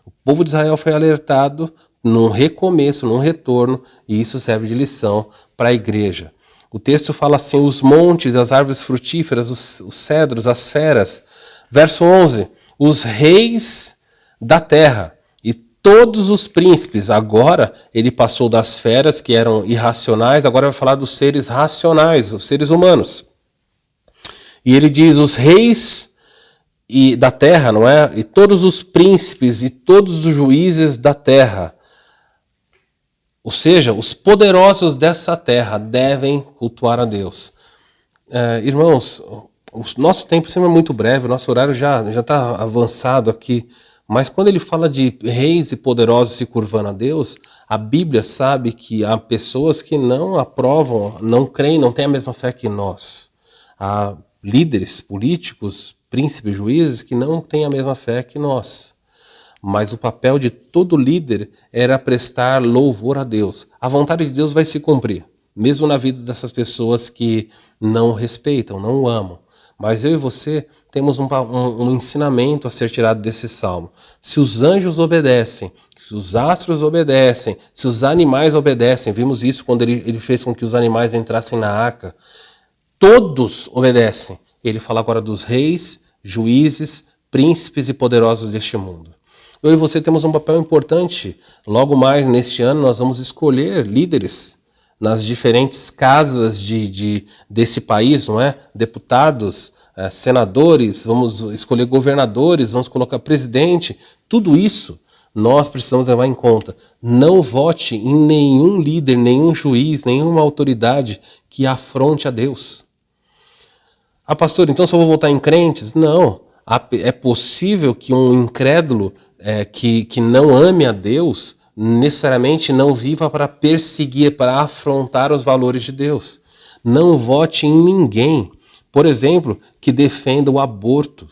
O povo de Israel foi alertado num recomeço, num retorno, e isso serve de lição para a igreja. O texto fala assim: os montes, as árvores frutíferas, os cedros, as feras. Verso 11, os reis da terra e todos os príncipes. Agora ele passou das feras, que eram irracionais, agora vai falar dos seres racionais, os seres humanos. E ele diz: os reis da terra, não é? E todos os príncipes e todos os juízes da terra. Ou seja, os poderosos dessa terra devem cultuar a Deus. Irmãos, o nosso tempo sempre é muito breve, o nosso horário já está avançado aqui. Mas quando ele fala de reis e poderosos se curvando a Deus, a Bíblia sabe que há pessoas que não aprovam, não creem, não têm a mesma fé que nós. Há líderes políticos, príncipes, juízes que não têm a mesma fé que nós. Mas o papel de todo líder era prestar louvor a Deus. A vontade de Deus vai se cumprir, mesmo na vida dessas pessoas que não respeitam, não o amam. Mas eu e você temos um ensinamento a ser tirado desse salmo. Se os anjos obedecem, se os astros obedecem, se os animais obedecem, vimos isso quando ele fez com que os animais entrassem na arca, todos obedecem. Ele fala agora dos reis, juízes, príncipes e poderosos deste mundo. Eu e você temos um papel importante. Logo mais neste ano nós vamos escolher líderes nas diferentes casas desse país, não é? Deputados, senadores, vamos escolher governadores, vamos colocar presidente. Tudo isso nós precisamos levar em conta. Não vote em nenhum líder, nenhum juiz, nenhuma autoridade que afronte a Deus. Ah, pastor, então só vou votar em crentes? Não. É possível que um incrédulo que não ame a Deus necessariamente não viva para perseguir, para afrontar os valores de Deus. Não vote em ninguém, por exemplo, que defenda o aborto,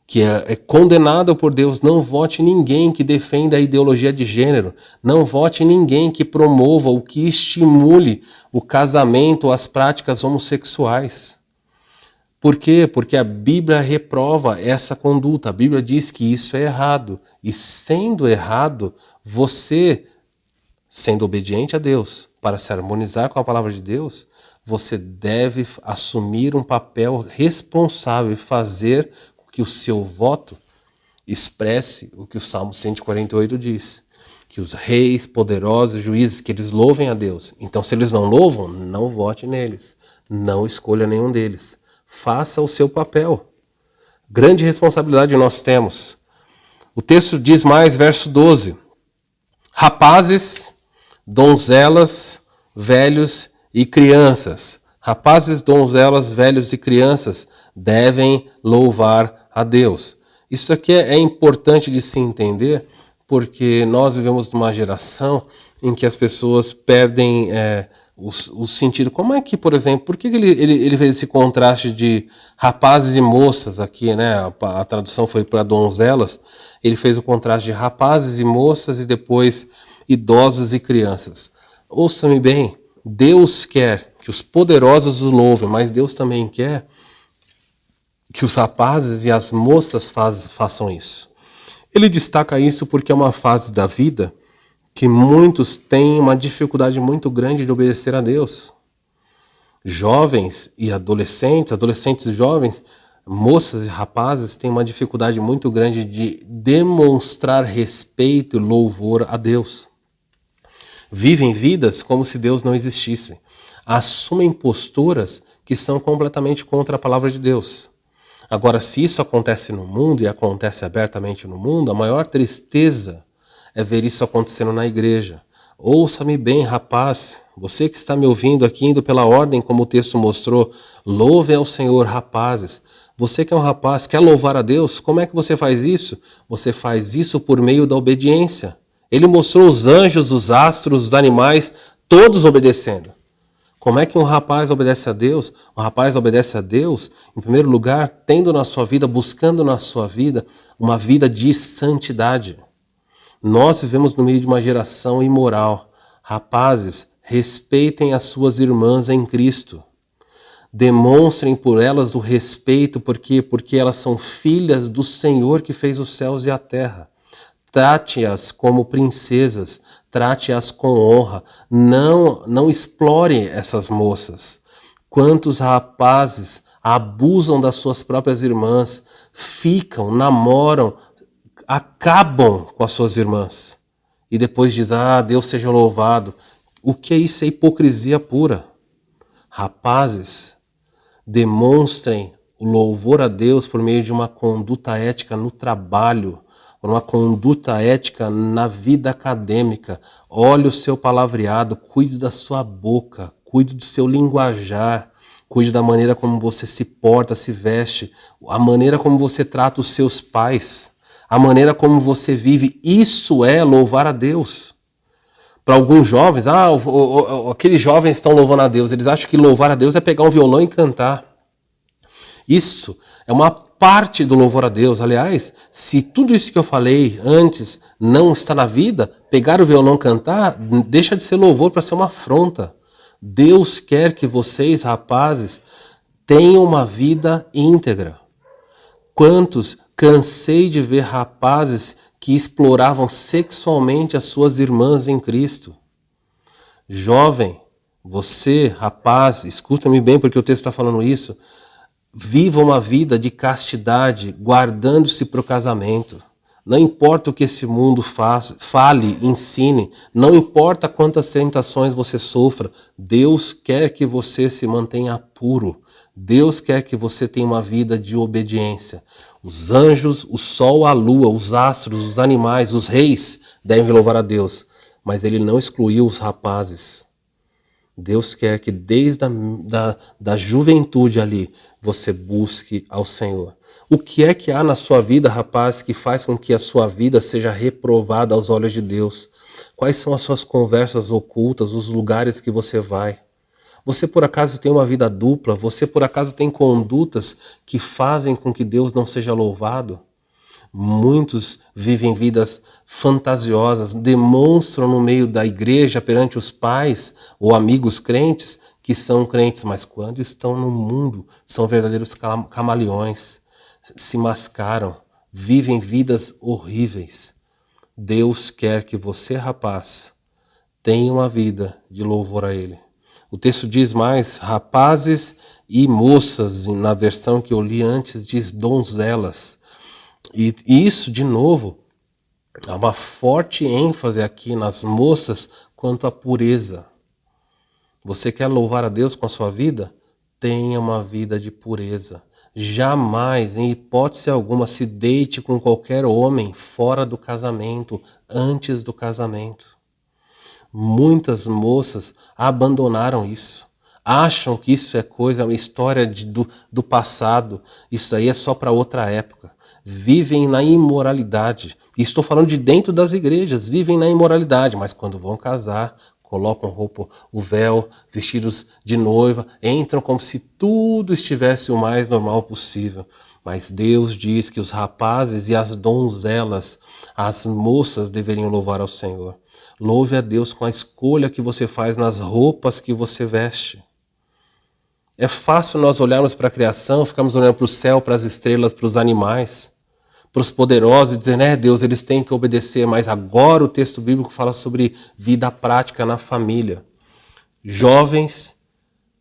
que é condenado por Deus. Não vote em ninguém que defenda a ideologia de gênero. Não vote em ninguém que promova ou que estimule o casamento ou as práticas homossexuais. Por quê? Porque a Bíblia reprova essa conduta. A Bíblia diz que isso é errado. E sendo errado, você, sendo obediente a Deus, para se harmonizar com a palavra de Deus, você deve assumir um papel responsável e fazer com que o seu voto expresse o que o Salmo 148 diz. Que os reis, poderosos, juízes, que eles louvem a Deus. Então, se eles não louvam, não vote neles. Não escolha nenhum deles. Faça o seu papel. Grande responsabilidade nós temos. O texto diz mais, verso 12. Rapazes, donzelas, velhos e crianças. Rapazes, donzelas, velhos e crianças devem louvar a Deus. Isso aqui é importante de se entender, porque nós vivemos numa geração em que as pessoas perdem o sentido. Como é que, por exemplo, por que ele fez esse contraste de rapazes e moças aqui, né? A tradução foi para donzelas. Ele fez o contraste de rapazes e moças e depois idosos e crianças. Ouça-me bem, Deus quer que os poderosos o louvem, mas Deus também quer que os rapazes e as moças façam isso. Ele destaca isso porque é uma fase da vida que muitos têm uma dificuldade muito grande de obedecer a Deus. Jovens e adolescentes e jovens, moças e rapazes têm uma dificuldade muito grande de demonstrar respeito e louvor a Deus. Vivem vidas como se Deus não existisse. Assumem posturas que são completamente contra a palavra de Deus. Agora, se isso acontece no mundo e acontece abertamente no mundo, a maior tristeza é ver isso acontecendo na igreja. Ouça-me bem, rapaz. Você que está me ouvindo aqui, indo pela ordem, como o texto mostrou, louve ao Senhor, rapazes. Você que é um rapaz, quer louvar a Deus? Como é que você faz isso? Você faz isso por meio da obediência. Ele mostrou os anjos, os astros, os animais, todos obedecendo. Como é que um rapaz obedece a Deus? Um rapaz obedece a Deus, em primeiro lugar, tendo na sua vida, buscando na sua vida, uma vida de santidade. Nós vivemos no meio de uma geração imoral. Rapazes, respeitem as suas irmãs em Cristo. Demonstrem por elas o respeito, por quê? Porque elas são filhas do Senhor que fez os céus e a terra. Trate-as como princesas, trate-as com honra. Não explore essas moças. Quantos rapazes abusam das suas próprias irmãs, ficam, namoram, acabam com as suas irmãs. E depois diz, Deus seja louvado. O que é isso? É hipocrisia pura. Rapazes, demonstrem o louvor a Deus por meio de uma conduta ética no trabalho, uma conduta ética na vida acadêmica. Olhe o seu palavreado, cuide da sua boca, cuide do seu linguajar, cuide da maneira como você se porta, se veste, a maneira como você trata os seus pais, a maneira como você vive. Isso é louvar a Deus. Para alguns jovens, aqueles jovens estão louvando a Deus, eles acham que louvar a Deus é pegar um violão e cantar. Isso é uma parte do louvor a Deus. Aliás, se tudo isso que eu falei antes não está na vida, pegar o violão e cantar, deixa de ser louvor para ser uma afronta. Deus quer que vocês, rapazes, tenham uma vida íntegra. Quantos cansei de ver rapazes que exploravam sexualmente as suas irmãs em Cristo. Jovem, você, rapaz, escuta-me bem porque o texto está falando isso. Viva uma vida de castidade, guardando-se para o casamento. Não importa o que esse mundo fale, ensine, não importa quantas tentações você sofra, Deus quer que você se mantenha puro. Deus quer que você tenha uma vida de obediência. Os anjos, o sol, a lua, os astros, os animais, os reis devem louvar a Deus. Mas ele não excluiu os rapazes. Deus quer que desde da juventude ali você busque ao Senhor. O que é que há na sua vida, rapaz, que faz com que a sua vida seja reprovada aos olhos de Deus? Quais são as suas conversas ocultas, os lugares que você vai? Você por acaso tem uma vida dupla? Você por acaso tem condutas que fazem com que Deus não seja louvado? Muitos vivem vidas fantasiosas, demonstram no meio da igreja, perante os pais ou amigos crentes, que são crentes, mas quando estão no mundo, são verdadeiros camaleões, se mascaram, vivem vidas horríveis. Deus quer que você, rapaz, tenha uma vida de louvor a Ele. O texto diz mais, rapazes e moças, na versão que eu li antes, diz donzelas. E isso, de novo, há uma forte ênfase aqui nas moças quanto à pureza. Você quer louvar a Deus com a sua vida? Tenha uma vida de pureza. Jamais, em hipótese alguma, se deite com qualquer homem fora do casamento, antes do casamento. Muitas moças abandonaram isso. Acham que isso é uma história do passado. Isso aí é só para outra época. Vivem na imoralidade. E estou falando de dentro das igrejas. Vivem na imoralidade, mas quando vão casar, colocam roupa, o véu, vestidos de noiva, entram como se tudo estivesse o mais normal possível. Mas Deus diz que os rapazes e as donzelas, as moças deveriam louvar ao Senhor. Louve a Deus com a escolha que você faz nas roupas que você veste. É fácil nós olharmos para a criação, ficarmos olhando para o céu, para as estrelas, para os animais, para os poderosos e dizer, Deus, eles têm que obedecer. Mas agora o texto bíblico fala sobre vida prática na família. Jovens,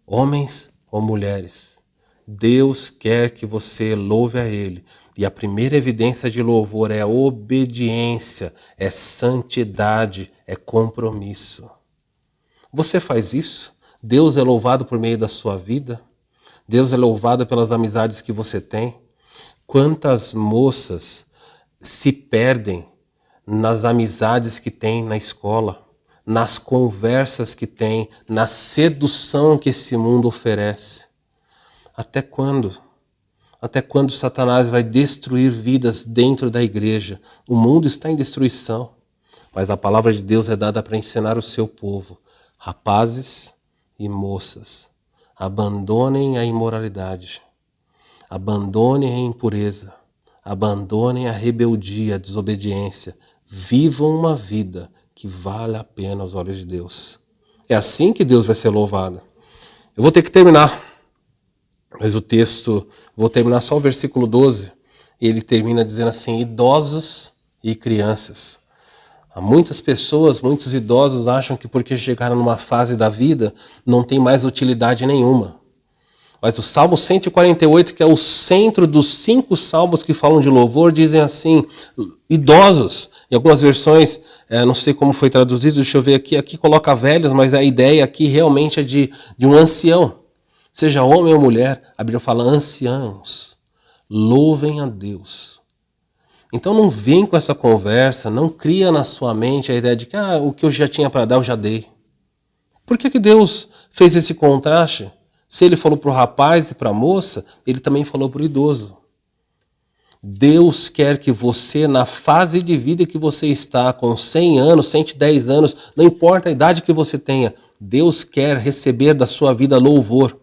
homens ou mulheres, Deus quer que você louve a Ele. E a primeira evidência de louvor é a obediência, é santidade, é compromisso. Você faz isso? Deus é louvado por meio da sua vida? Deus é louvado pelas amizades que você tem? Quantas moças se perdem nas amizades que tem na escola, nas conversas que tem, na sedução que esse mundo oferece. Até quando? Até quando Satanás vai destruir vidas dentro da igreja? O mundo está em destruição, mas a palavra de Deus é dada para ensinar o seu povo. Rapazes e moças, abandonem a imoralidade, abandonem a impureza, abandonem a rebeldia, a desobediência, vivam uma vida que vale a pena aos olhos de Deus. É assim que Deus vai ser louvado. Eu vou ter que terminar, mas o texto, vou terminar só o versículo 12, e ele termina dizendo assim: idosos e crianças. Há muitas pessoas, muitos idosos acham que porque chegaram numa fase da vida, não tem mais utilidade nenhuma. Mas o Salmo 148, que é o centro dos 5 salmos que falam de louvor, dizem assim: idosos. Em algumas versões, não sei como foi traduzido, deixa eu ver aqui coloca velhos, mas a ideia aqui realmente é de um ancião. Seja homem ou mulher, a Bíblia fala anciãos, louvem a Deus. Então não vem com essa conversa, não cria na sua mente a ideia de que o que eu já tinha para dar eu já dei. Por que Deus fez esse contraste? Se ele falou para o rapaz e para a moça, ele também falou para o idoso. Deus quer que você, na fase de vida que você está, com 100 anos, 110 anos, não importa a idade que você tenha, Deus quer receber da sua vida louvor.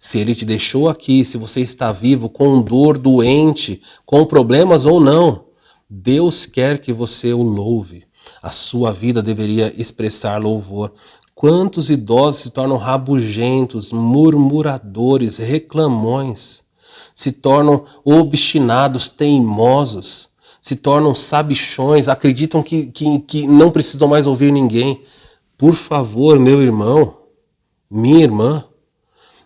Se ele te deixou aqui, se você está vivo, com dor, doente, com problemas ou não, Deus quer que você o louve. A sua vida deveria expressar louvor. Quantos idosos se tornam rabugentos, murmuradores, reclamões, se tornam obstinados, teimosos, se tornam sabichões, acreditam que não precisam mais ouvir ninguém. Por favor, meu irmão, minha irmã,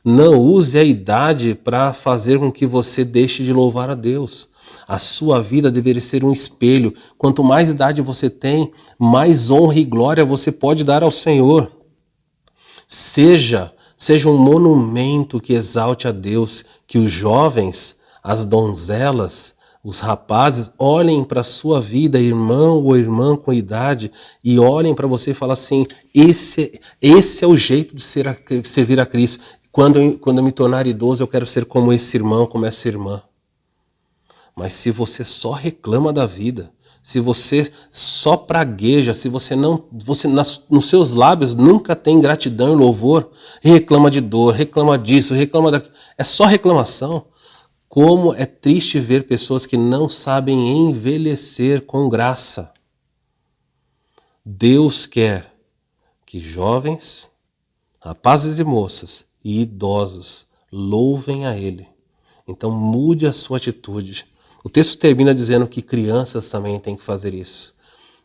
não use a idade para fazer com que você deixe de louvar a Deus. A sua vida deveria ser um espelho. Quanto mais idade você tem, mais honra e glória você pode dar ao Senhor. Seja um monumento que exalte a Deus, que os jovens, as donzelas, os rapazes olhem para a sua vida, irmão ou irmã com idade, e olhem para você e falem assim: esse é o jeito de servir a Cristo. Quando eu me tornar idoso, eu quero ser como esse irmão, como essa irmã. Mas se você só reclama da vida, se você só pragueja, se você nos seus lábios nunca tem gratidão e louvor, reclama de dor, reclama disso, reclama daquilo, é só reclamação. Como é triste ver pessoas que não sabem envelhecer com graça. Deus quer que jovens, rapazes e moças e idosos louvem a Ele. Então mude a sua atitude. O texto termina dizendo que crianças também têm que fazer isso.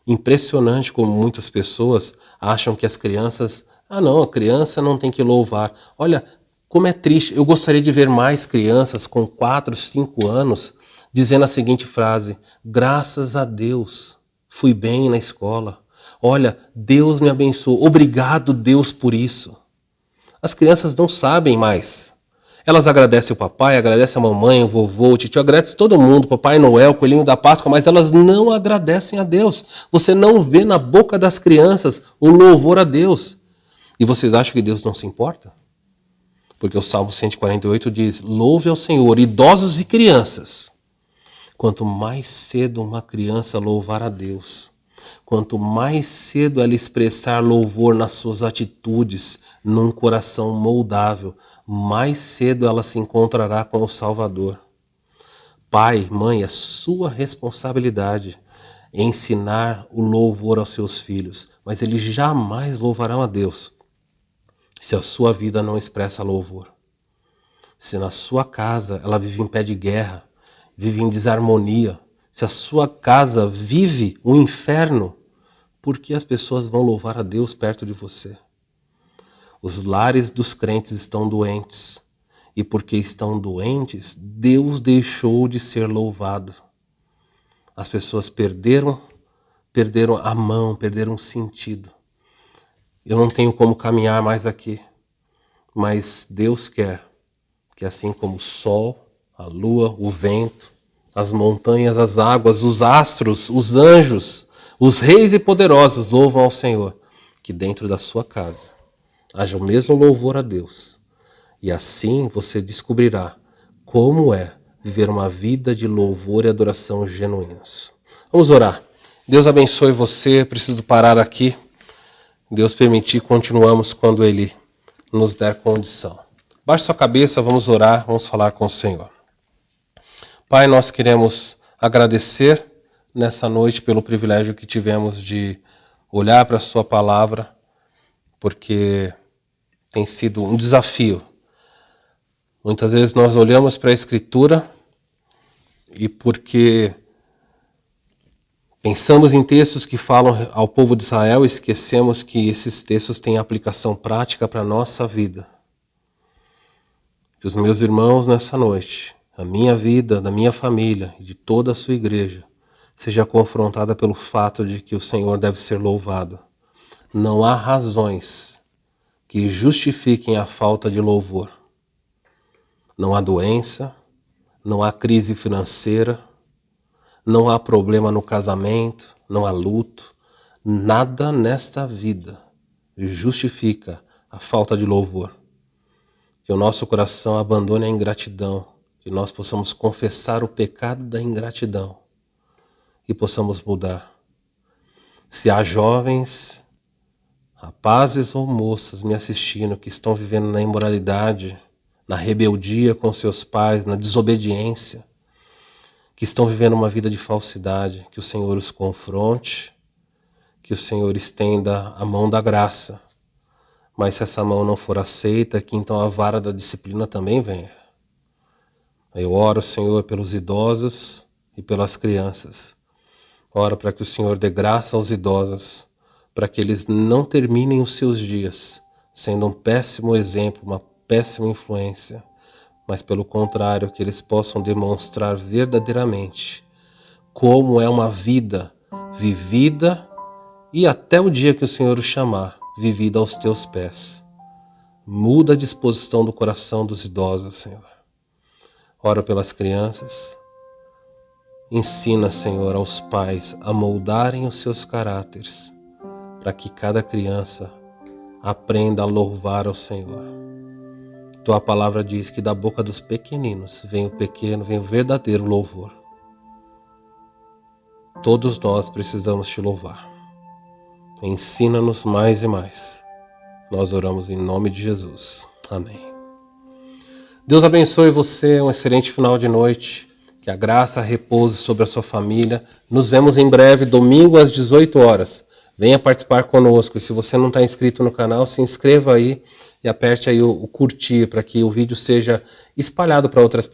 Impressionante como muitas pessoas acham que as crianças... a criança não tem que louvar. Olha, como é triste. Eu gostaria de ver mais crianças com 4, 5 anos dizendo a seguinte frase: graças a Deus, fui bem na escola. Olha, Deus me abençoou. Obrigado, Deus, por isso. As crianças não sabem mais. Elas agradecem o papai, agradecem a mamãe, o vovô, o tio, agradecem todo mundo, Papai Noel, Coelhinho da Páscoa, mas elas não agradecem a Deus. Você não vê na boca das crianças o louvor a Deus. E vocês acham que Deus não se importa? Porque o Salmo 148 diz: louve ao Senhor, idosos e crianças. Quanto mais cedo uma criança louvar a Deus, quanto mais cedo ela expressar louvor nas suas atitudes, num coração moldável, mais cedo ela se encontrará com o Salvador. Pai, mãe, é sua responsabilidade ensinar o louvor aos seus filhos, mas eles jamais louvarão a Deus se a sua vida não expressa louvor. Se na sua casa ela vive em pé de guerra, vive em desarmonia, se a sua casa vive um inferno, por que as pessoas vão louvar a Deus perto de você? Os lares dos crentes estão doentes. E porque estão doentes, Deus deixou de ser louvado. As pessoas perderam a mão, perderam o sentido. Eu não tenho como caminhar mais aqui. Mas Deus quer que assim como o sol, a lua, o vento, as montanhas, as águas, os astros, os anjos, os reis e poderosos louvam ao Senhor, que dentro da sua casa haja o mesmo louvor a Deus. E assim você descobrirá como é viver uma vida de louvor e adoração genuínos. Vamos orar. Deus abençoe você. Preciso parar aqui. Deus permitir, continuamos quando Ele nos der condição. Baixe sua cabeça, vamos orar, vamos falar com o Senhor. Pai, nós queremos agradecer nessa noite pelo privilégio que tivemos de olhar para a sua palavra, porque tem sido um desafio. Muitas vezes nós olhamos para a Escritura e porque pensamos em textos que falam ao povo de Israel, esquecemos que esses textos têm aplicação prática para a nossa vida. Que os meus irmãos nessa noite, a minha vida, da minha família e de toda a sua igreja, seja confrontada pelo fato de que o Senhor deve ser louvado. Não há razões que justifiquem a falta de louvor. Não há doença, não há crise financeira, não há problema no casamento, não há luto. Nada nesta vida justifica a falta de louvor. Que o nosso coração abandone a ingratidão, que nós possamos confessar o pecado da ingratidão e possamos mudar. Se há jovens, rapazes ou moças me assistindo que estão vivendo na imoralidade, na rebeldia com seus pais, na desobediência, que estão vivendo uma vida de falsidade, que o Senhor os confronte, que o Senhor estenda a mão da graça. Mas se essa mão não for aceita, que então a vara da disciplina também venha. Eu oro, Senhor, pelos idosos e pelas crianças. Oro para que o Senhor dê graça aos idosos, para que eles não terminem os seus dias sendo um péssimo exemplo, uma péssima influência, mas pelo contrário, que eles possam demonstrar verdadeiramente como é uma vida vivida e até o dia que o Senhor o chamar, vivida aos teus pés. Muda a disposição do coração dos idosos, Senhor. Oro pelas crianças. Ensina, Senhor, aos pais a moldarem os seus caráteres, para que cada criança aprenda a louvar ao Senhor. Tua palavra diz que da boca dos pequeninos vem o pequeno, vem o verdadeiro louvor. Todos nós precisamos te louvar. Ensina-nos mais e mais. Nós oramos em nome de Jesus. Amém. Deus abençoe você, um excelente final de noite. Que a graça repouse sobre a sua família. Nos vemos em breve, domingo às 18 horas. Venha participar conosco. E se você não está inscrito no canal, se inscreva aí e aperte aí o curtir para que o vídeo seja espalhado para outras pessoas.